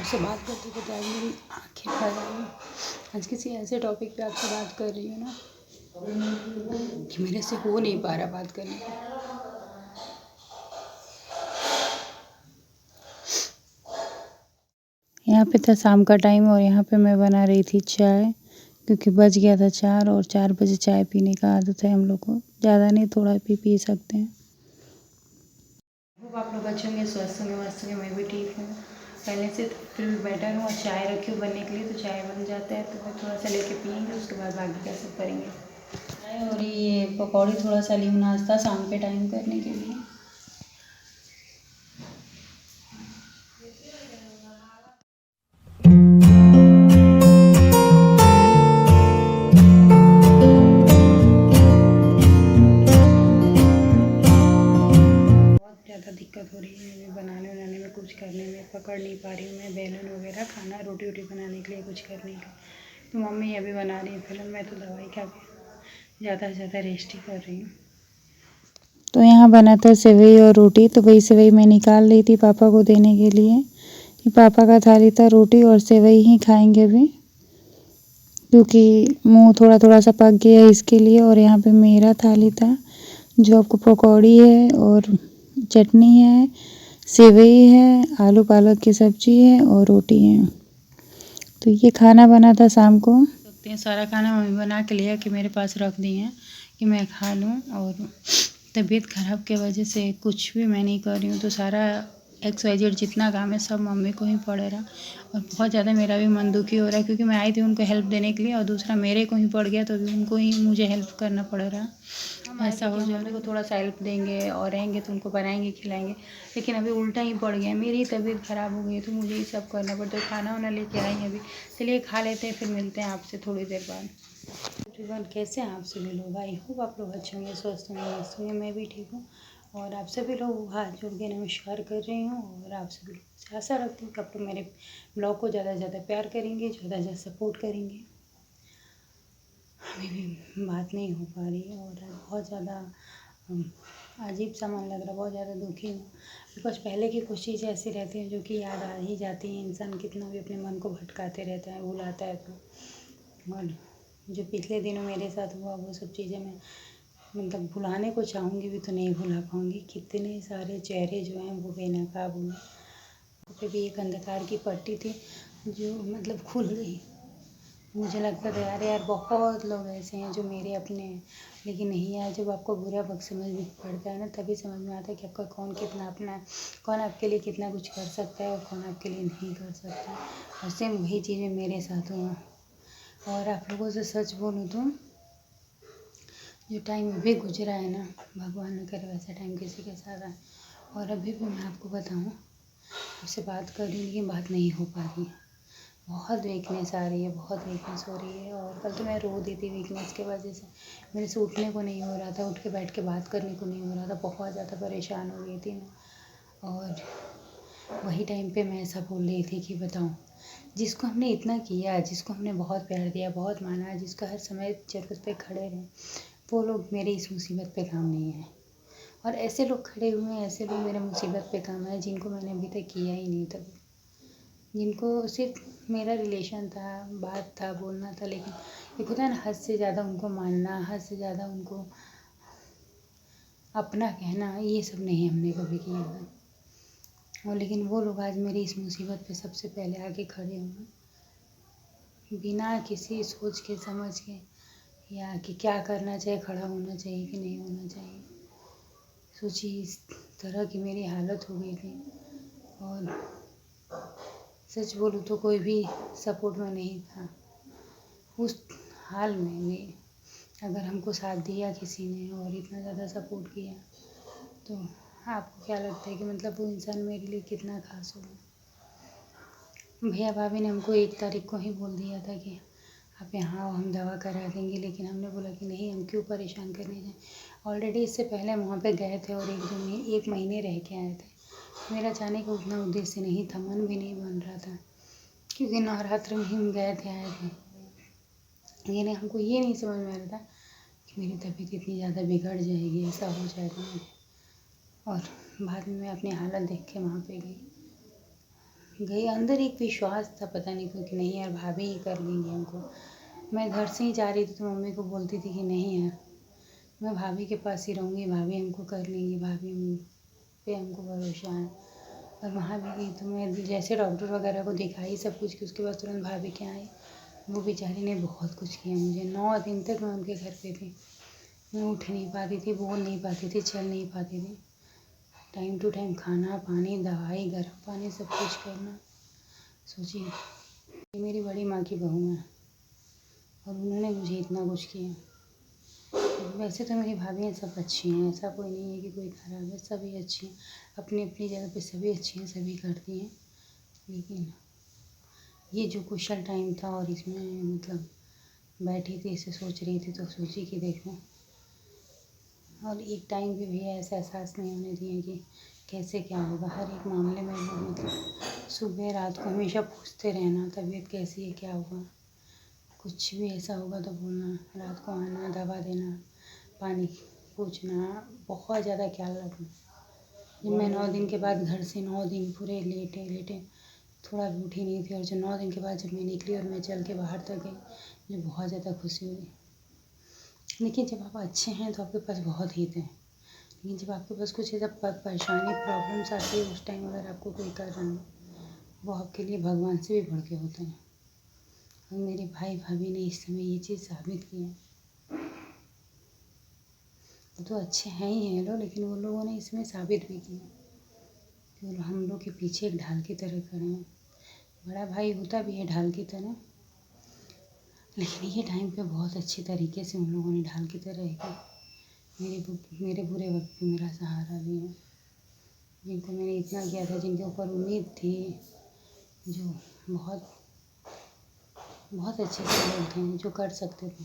आपसे बात करते करते आज मेरी आँखें भर आई। आज किसी ऐसे टॉपिक पे आपसे बात कर रही हूँ ना कि मेरे से हो नहीं पा रहा बात करने का। यहाँ पे था शाम का टाइम और यहाँ पे मैं बना रही थी चाय, क्योंकि बज गया था 4 और 4 बजे चाय पीने का आदत है हम लोग को। ज़्यादा नहीं, थोड़ा पी सकते हैं। आप लोग अच्छे होंगे, स्वस्थ होंगे, मस्त होंगे। मैं भी ठीक हूँ। पहले से फिर भी बेटर हूँ और चाय रखी हूँ बनने के लिए, तो चाय बन जाता है तो मैं थोड़ा सा लेके पियेंगे, उसके बाद बाकी का सब करेंगे। चाय और ये पकौड़ी थोड़ा सा ली हूँ नाश्ता शाम के टाइम करने के लिए। ज़्यादा दिक्कत हो रही है मुझे बनाने में, कुछ करने में। पकड़ नहीं पा रही हूँ मैं बेलन वगैरह, खाना रोटी बनाने के लिए, कुछ करने का। तो मम्मी अभी बना रही है फिलहाल। मैं तो दवाई खा के ज़्यादा से ज़्यादा रेस्ट ही कर रही हूँ। तो यहाँ बना था सेवई और रोटी, तो वही सेवई मैं निकाल रही थी पापा को देने के लिए। पापा का थाली था, रोटी और सेवई ही खाएंगे अभी, क्योंकि मुंह थोड़ा थोड़ा सा पक गया है इसके लिए। और यहाँ पे मेरा थाली था, जो आपको पकौड़ी है और चटनी है, सेवई है, आलू पालक की सब्जी है और रोटी है। तो ये खाना बना था शाम को। सकते हैं सारा खाना मम्मी बना के लिया कि मेरे पास रख दी हैं कि मैं खा लूँ। और तबीयत ख़राब के वजह से कुछ भी मैं नहीं कर रही हूँ, तो सारा XYZ जितना काम है सब मम्मी को ही पड़ रहा। और बहुत ज़्यादा मेरा भी मन दुखी हो रहा है, क्योंकि मैं आई थी उनको हेल्प देने के लिए और दूसरा मेरे को ही पड़ गया, तो अभी उनको ही मुझे हेल्प करना पड़ रहा। ऐसा हो जाए, मम्मी को थोड़ा सा हेल्प देंगे और रहेंगे तो उनको बनाएंगे खिलाएंगे, लेकिन अभी उल्टा ही पड़ गया। मेरी तबीयत ख़राब हो गई है तो मुझे ही सब करना पड़ता है। खाना वाना लेके आई हैं अभी, चलिए खा लेते हैं, फिर मिलते हैं आपसे थोड़ी देर बाद। एवरीवन, कैसे हैं आप सभी लोग? आई होप आप लोग अच्छे होंगे, स्वस्थ होंगे, मस्त होंगे। मैं भी ठीक हूँ और आप सभी लोग हाथ जोड़ के नमस्कार कर रही हूँ। और आप सभी लोग से आशा रखती हूँ कि आप लोग मेरे ब्लॉग को ज़्यादा से ज़्यादा प्यार करेंगे, ज़्यादा से ज़्यादा सपोर्ट करेंगे। अभी भी बात नहीं हो पा रही और बहुत ज़्यादा अजीब सा मन लग रहा, बहुत ज़्यादा दुखी हूँ। बिकॉज पहले की कुछ चीज़ें ऐसी रहती हैं जो कि याद आ ही जाती हैं। इंसान कितना भी अपने मन को भटकाते रहता है, भुलाता है तो। और जो पिछले दिनों मेरे साथ हुआ वो सब चीज़ें मैं मतलब भुलाने को चाहूँगी भी तो नहीं भुला पाऊँगी। कितने सारे चेहरे जो हैं वो बेनकाब हुए। वहाँ पे भी एक अंधकार की पट्टी थी जो मतलब खुल गई। मुझे लगता था यार बहुत लोग ऐसे हैं जो मेरे अपने हैं, लेकिन नहीं यार, जब आपको बुरा वक्त समझ में पड़ता है ना, तभी समझ में आता है कि आपका कौन कितना अपना है, कौन आपके लिए कितना कुछ कर सकता है और कौन आपके लिए नहीं कर सकता। और सेम वही चीज़ें मेरे साथ हुआ। और आप लोगों से सच बोलूँ तो जो टाइम अभी गुजरा है ना, भगवान न करे वैसा टाइम किसी के साथ आए। और अभी भी मैं आपको बताऊँ, आपसे बात कर रही हूँ लेकिन बात नहीं हो पा रही है। बहुत वीकनेस आ रही है, बहुत वीकनेस हो रही है। और कल तो मैं रो दी थी वीकनेस की वजह से। मेरे से उठने को नहीं हो रहा था, उठ के बैठ के बात करने को नहीं हो रहा था। बहुत ज़्यादा परेशान हो गई थी मैं। और वही टाइम पे मैं ऐसा बोल रही थी कि बताऊँ, जिसको हमने इतना किया, जिसको हमने बहुत प्यार दिया, बहुत माना, जिसका हर समय ज़रूरत पे खड़े रहे, वो लोग मेरी इस मुसीबत पे काम नहीं आए। और ऐसे लोग खड़े हुए हैं, ऐसे लोग मेरे मुसीबत पे काम आए जिनको मैंने अभी तक किया ही नहीं था, जिनको सिर्फ मेरा रिलेशन था, बात था, बोलना था। लेकिन एक होता है ना, हद से ज़्यादा उनको मानना, हद से ज़्यादा उनको अपना कहना, ये सब नहीं हमने कभी किया था। और लेकिन वो लोग आज मेरी इस मुसीबत पे सबसे पहले आके खड़े हुए, बिना किसी सोच के समझ के, या कि क्या करना चाहिए, खड़ा होना चाहिए कि नहीं होना चाहिए। सोचिए इस तरह की मेरी हालत हो गई थी। और सच बोलूँ तो कोई भी सपोर्ट में नहीं था उस हाल में भी। अगर हमको साथ दिया किसी ने और इतना ज़्यादा सपोर्ट किया, तो आपको क्या लगता है कि मतलब वो इंसान मेरे लिए कितना खास होगा। भैया भाभी ने हमको 1 तारीख को ही बोल दिया था कि आप यहाँ आओ, हम दवा करा देंगे। लेकिन हमने बोला कि नहीं, हम क्यों परेशान करने जाएँ। ऑलरेडी इससे पहले हम वहाँ पे गए थे और 1 महीने रह के आए थे। मेरा जाने का उतना उद्देश्य नहीं था, मन भी नहीं बन रहा था, क्योंकि नवरात्र में हम गए थे, आए थे। लेकिन हमको ये नहीं समझ में आ रहा था कि मेरी तबीयत इतनी ज़्यादा बिगड़ जाएगी, ऐसा हो जाएगा। और बाद में मैं अपनी हालत देख के वहाँ पे गई। गई। अंदर एक विश्वास था, पता नहीं क्यों, कि नहीं यार भाभी ही कर लेंगी हमको। मैं घर से ही जा रही थी तो मम्मी को बोलती थी कि नहीं यार मैं भाभी के पास ही रहूँगी, भाभी हमको कर लेंगी, भाभी पे हमको भरोसा है। और वहाँ भी गई तो मैं जैसे डॉक्टर वगैरह को दिखाई सब कुछ कि उसके बाद तुरंत भाभी के आई। वो बेचारी ने बहुत कुछ किया मुझे। 9 दिन तक मैं उनके घर पे थी। मैं उठ नहीं पाती थी, बोल नहीं पाती थी, चल नहीं पाती थी। टाइम टू टाइम खाना पानी दवाई गर्म पानी सब कुछ करना। सोचिए, ये मेरी बड़ी माँ की बहू है और उन्होंने मुझे इतना कुछ किया। वैसे तो मेरी भाभियाँ सब अच्छी हैं, ऐसा कोई नहीं है कि कोई ख़राब है, सभी अच्छी हैं। अपनी अपनी जगह पे सभी अच्छी हैं, सभी करती हैं। लेकिन ये जो क्रूशियल टाइम था और इसमें मतलब बैठी थी, इसे सोच रही थी तो सोची कि देखो, और एक टाइम पे भी ऐसा एहसास नहीं होने दिया कि कैसे क्या होगा। हर एक मामले में वो मतलब सुबह रात को हमेशा पूछते रहना तबीयत कैसी है, क्या हुआ। कुछ भी ऐसा होगा तो बोलना, रात को आना, दवा देना, पानी पूछना, बहुत ज़्यादा ख्याल रखना। जब मैं 9 दिन के बाद घर से 9 दिन पूरे लेटे लेटे थोड़ा भी उठी नहीं थी, और जो 9 दिन के बाद जब मैं निकली और मैं चल के बाहर तक गई, मुझे बहुत ज़्यादा खुशी हुई। लेकिन जब आप अच्छे हैं तो आपके पास बहुत हित है, लेकिन जब आपके पास कुछ ऐसा परेशानी प्रॉब्लम्स आती है, उस टाइम अगर आपको कोई कर रहा है, वो आपके लिए भगवान से भी बढ़ के होते हैं। और मेरे भाई भाभी ने इस समय ये चीज़ साबित की है। वो तो अच्छे हैं ही हैं लोग, लेकिन वो लोगों ने इसमें साबित भी किया कि हम लोग के पीछे एक ढाल की तरह खड़े हैं। बड़ा भाई होता भी है ढाल की तरह, लेकिन ये टाइम पे बहुत अच्छे तरीके से उन लोगों ने ढाल की तरह है कि मेरे बुरे वक्त पे मेरा सहारा भी है। जिनको मैंने इतना किया था, जिनके ऊपर उम्मीद थी, जो बहुत बहुत अच्छे से लोग थे जो कर सकते थे,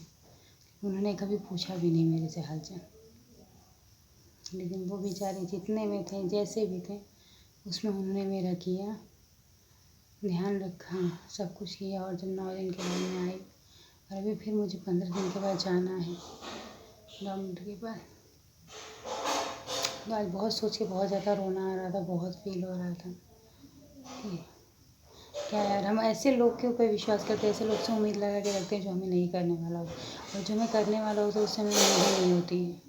उन्होंने कभी पूछा भी नहीं मेरे से हालचाल। लेकिन वो बेचारे जितने में थे, जैसे भी थे, उसमें उन्होंने मेरा किया, ध्यान रखा, सब कुछ किया। और जब 9 दिन के बाद मैं आई, और अभी फिर मुझे 15 दिन के बाद जाना है डॉक्टर के पास। तो आज बहुत सोच के बहुत ज़्यादा रोना आ रहा था, बहुत फील हो रहा था कि क्या यार, हम ऐसे लोग के ऊपर विश्वास करते हैं, ऐसे लोग से उम्मीद लगा के रखते हैं जो हमें नहीं करने वाला हो, और जो हमें करने वाला होता है उससे हमें उम्मीद ही नहीं होती है।